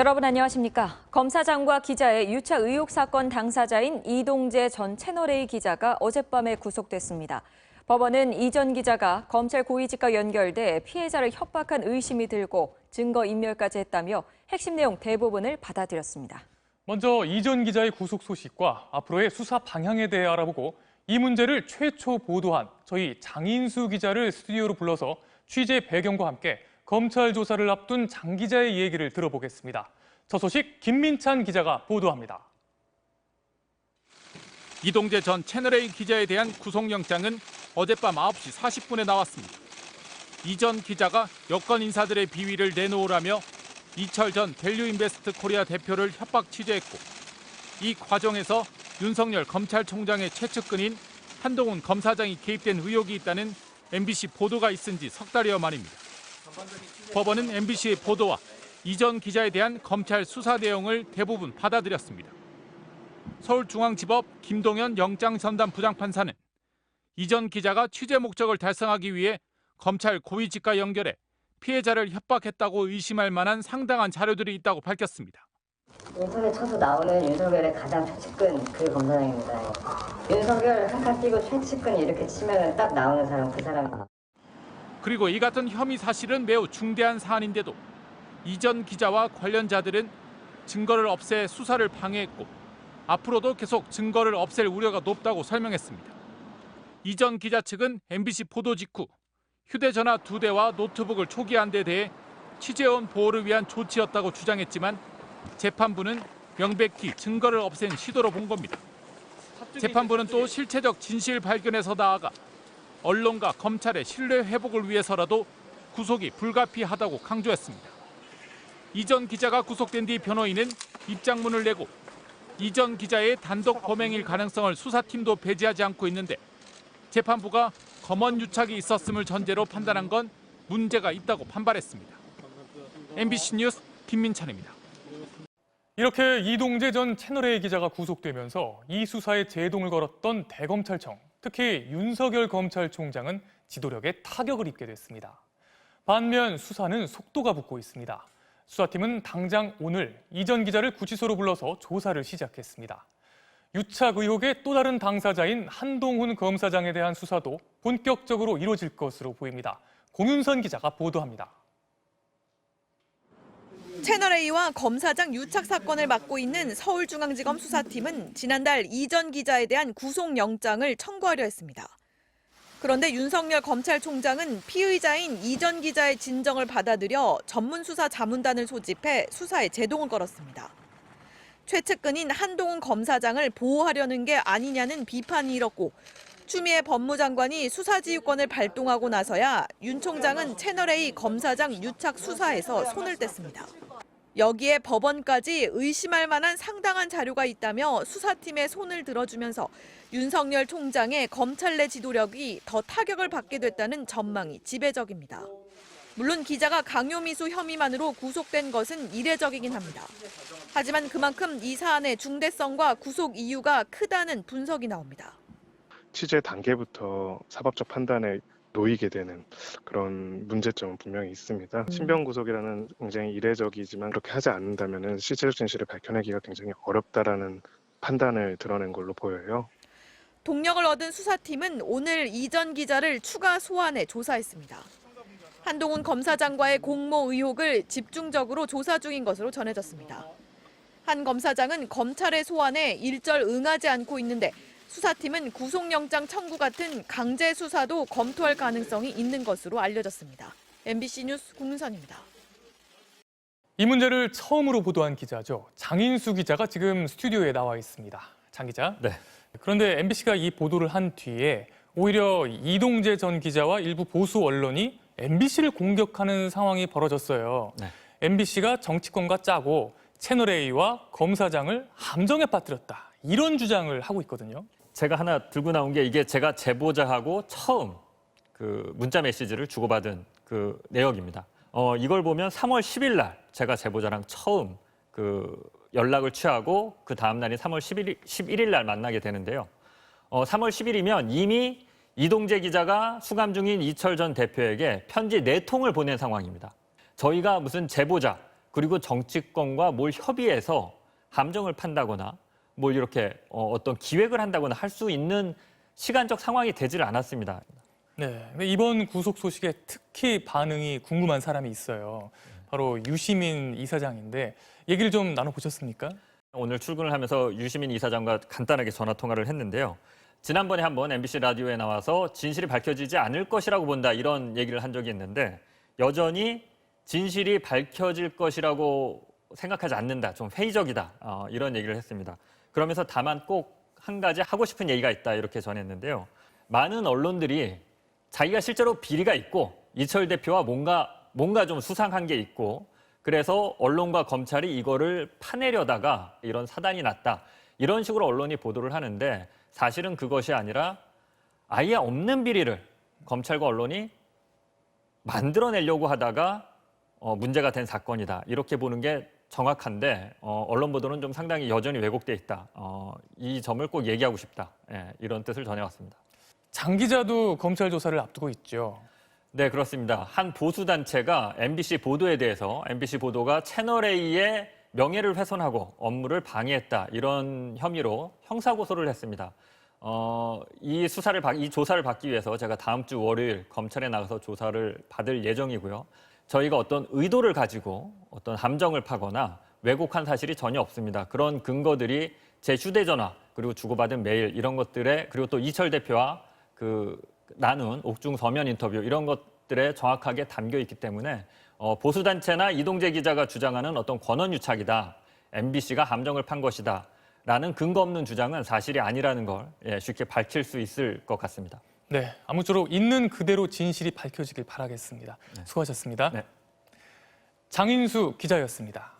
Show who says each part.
Speaker 1: 여러분 안녕하십니까? 검사장과 기자의 유착 의혹 사건 당사자인 이동재 전 채널A 기자가 어젯밤에 구속됐습니다. 법원은 이 전 기자가 검찰 고위직과 연결돼 피해자를 협박한 의심이 들고 증거인멸까지 했다며 핵심 내용 대부분을 받아들였습니다.
Speaker 2: 먼저 이 전 기자의 구속 소식과 앞으로의 수사 방향에 대해 알아보고 이 문제를 최초 보도한 저희 장인수 기자를 스튜디오로 불러서 취재 배경과 함께 검찰 조사를 앞둔 장 기자의 얘기를 들어보겠습니다. 저 소식 김민찬 기자가 보도합니다.
Speaker 3: 이동재 전 채널A 기자에 대한 구속영장은 어젯밤 9시 40분에 나왔습니다. 이 전 기자가 여권 인사들의 비위를 내놓으라며 이철 전 밸류인베스트 코리아 대표를 협박 취재했고 이 과정에서 윤석열 검찰총장의 최측근인 한동훈 검사장이 개입된 의혹이 있다는 MBC 보도가 있은 지 석 달여 만입니다. 법원은 MBC의 보도와 이 전 기자에 대한 검찰 수사 내용을 대부분 받아들였습니다. 서울중앙지법 김동연 영장전담 부장판사는 이 전 기자가 취재 목적을 달성하기 위해 검찰 고위직과 연결해 피해자를 협박했다고 의심할 만한 상당한 자료들이 있다고 밝혔습니다.
Speaker 4: 윤석열 쳐서 나오는 윤석열의 가장 최측근 그 검사장입니다. 윤석열 한칸 띄고 최측근 이렇게 치면 딱 나오는 사람 그 사람.
Speaker 3: 그리고 이 같은 혐의 사실은 매우 중대한 사안인데도 이 전 기자와 관련자들은 증거를 없애 수사를 방해했고 앞으로도 계속 증거를 없앨 우려가 높다고 설명했습니다. 이 전 기자 측은 MBC 보도 직후 휴대전화 2대와 노트북을 초기한 데 대해 취재원 보호를 위한 조치였다고 주장했지만 재판부는 명백히 증거를 없앤 시도로 본 겁니다. 재판부는 또 실체적 진실 발견에서 나아가 언론과 검찰의 신뢰 회복을 위해서라도 구속이 불가피하다고 강조했습니다. 이 전 기자가 구속된 뒤 변호인은 입장문을 내고 이 전 기자의 단독 범행일 가능성을 수사팀도 배제하지 않고 있는데 재판부가 검언 유착이 있었음을 전제로 판단한 건 문제가 있다고 판발했습니다. MBC 뉴스 김민찬입니다.
Speaker 2: 이렇게 이동재 전 채널A 기자가 구속되면서 이 수사에 제동을 걸었던 대검찰청, 특히 윤석열 검찰총장은 지도력에 타격을 입게 됐습니다. 반면 수사는 속도가 붙고 있습니다. 수사팀은 당장 오늘 이 전 기자를 구치소로 불러서 조사를 시작했습니다. 유착 의혹의 또 다른 당사자인 한동훈 검사장에 대한 수사도 본격적으로 이루어질 것으로 보입니다. 공윤선 기자가 보도합니다.
Speaker 5: 채널A와 검사장 유착 사건을 맡고 있는 서울중앙지검 수사팀은 지난달 이 전 기자에 대한 구속영장을 청구하려 했습니다. 그런데 윤석열 검찰총장은 피의자인 이 전 기자의 진정을 받아들여 전문수사 자문단을 소집해 수사에 제동을 걸었습니다. 최측근인 한동훈 검사장을 보호하려는 게 아니냐는 비판이 일었고 추미애 법무장관이 수사지휘권을 발동하고 나서야 윤 총장은 채널A 검사장 유착 수사에서 손을 뗐습니다. 여기에 법원까지 의심할 만한 상당한 자료가 있다며 수사팀의 손을 들어주면서 윤석열 총장의 검찰 내 지도력이 더 타격을 받게 됐다는 전망이 지배적입니다. 물론 기자가 강요미수 혐의만으로 구속된 것은 이례적이긴 합니다. 하지만 그만큼 이 사안의 중대성과 구속 이유가 크다는 분석이 나옵니다.
Speaker 6: 취재 단계부터 사법적 판단에 놓이게 되는 그런 문제점은 분명히 있습니다. 신병 구속이라는 굉장히 이례적이지만 그렇게 하지 않는다면 실체적 진실을 밝혀내기가 굉장히 어렵다라는 판단을 드러낸 걸로 보여요.
Speaker 5: 동력을 얻은 수사팀은 오늘 이 전 기자를 추가 소환해 조사했습니다. 한동훈 검사장과의 공모 의혹을 집중적으로 조사 중인 것으로 전해졌습니다. 한 검사장은 검찰의 소환에 일절 응하지 않고 있는데 수사팀은 구속영장 청구 같은 강제 수사도 검토할 가능성이 있는 것으로 알려졌습니다. MBC 뉴스 공윤선입니다.
Speaker 2: 이 문제를 처음으로 보도한 기자죠. 장인수 기자가 지금 스튜디오에 나와 있습니다. 장 기자.
Speaker 7: 네.
Speaker 2: 그런데 MBC가 이 보도를 한 뒤에 오히려 이동재 전 기자와 일부 보수 언론이 MBC를 공격하는 상황이 벌어졌어요.
Speaker 7: 네.
Speaker 2: MBC가 정치권과 짜고 채널A와 검사장을 함정에 빠뜨렸다. 이런 주장을 하고 있거든요.
Speaker 7: 제가 하나 들고 나온 게 이게 제가 제보자하고 처음 그 문자 메시지를 주고받은 그 내역입니다. 이걸 보면 3월 10일 날 제가 제보자랑 처음 그 연락을 취하고 그 다음 날인 3월 11일 날 만나게 되는데요. 3월 10일이면 이미 이동재 기자가 수감 중인 이철 전 대표에게 편지 4통을 보낸 상황입니다. 저희가 무슨 제보자, 그리고 정치권과 뭘 협의해서 함정을 판다거나 뭘 이렇게 어떤 기획을 한다거나 할 수 있는 시간적 상황이 되질 않았습니다.
Speaker 2: 네, 근데 이번 구속 소식에 특히 반응이 궁금한 사람이 있어요. 바로 유시민 이사장인데 얘기를 좀 나눠보셨습니까?
Speaker 7: 오늘 출근을 하면서 유시민 이사장과 간단하게 전화 통화를 했는데요. 지난번에 한번 MBC 라디오에 나와서 진실이 밝혀지지 않을 것이라고 본다 이런 얘기를 한 적이 있는데 여전히 진실이 밝혀질 것이라고 생각하지 않는다. 좀 회의적이다. 이런 얘기를 했습니다. 그러면서 다만 꼭 한 가지 하고 싶은 얘기가 있다 이렇게 전했는데요. 많은 언론들이 자기가 실제로 비리가 있고 이철 대표와 뭔가 좀 수상한 게 있고 그래서 언론과 검찰이 이거를 파내려다가 이런 사단이 났다. 이런 식으로 언론이 보도를 하는데 사실은 그것이 아니라 아예 없는 비리를 검찰과 언론이 만들어내려고 하다가 문제가 된 사건이다. 이렇게 보는 게 정확한데 언론 보도는 좀 상당히 여전히 왜곡돼 있다. 이 점을 꼭 얘기하고 싶다. 이런 뜻을 전해왔습니다.
Speaker 2: 장 기자도 검찰 조사를 앞두고 있죠.
Speaker 7: 네, 그렇습니다. 한 보수단체가 MBC 보도에 대해서 MBC 보도가 채널A의 명예를 훼손하고 업무를 방해했다. 이런 혐의로 형사고소를 했습니다. 이 조사를 받기 위해서 제가 다음 주 월요일 검찰에 나가서 조사를 받을 예정이고요. 저희가 어떤 의도를 가지고 어떤 함정을 파거나 왜곡한 사실이 전혀 없습니다. 그런 근거들이 제 휴대전화 그리고 주고받은 메일 이런 것들에 그리고 또 이철 대표와 나눈 옥중 서면 인터뷰 이런 것들에 정확하게 담겨 있기 때문에 보수단체나 이동재 기자가 주장하는 어떤 권언유착이다. MBC가 함정을 판 것이다. 라는 근거 없는 주장은 사실이 아니라는 걸 쉽게 밝힐 수 있을 것 같습니다.
Speaker 2: 네, 아무쪼록 있는 그대로 진실이 밝혀지길 바라겠습니다.
Speaker 7: 네.
Speaker 2: 수고하셨습니다.
Speaker 7: 네.
Speaker 2: 장인수 기자였습니다.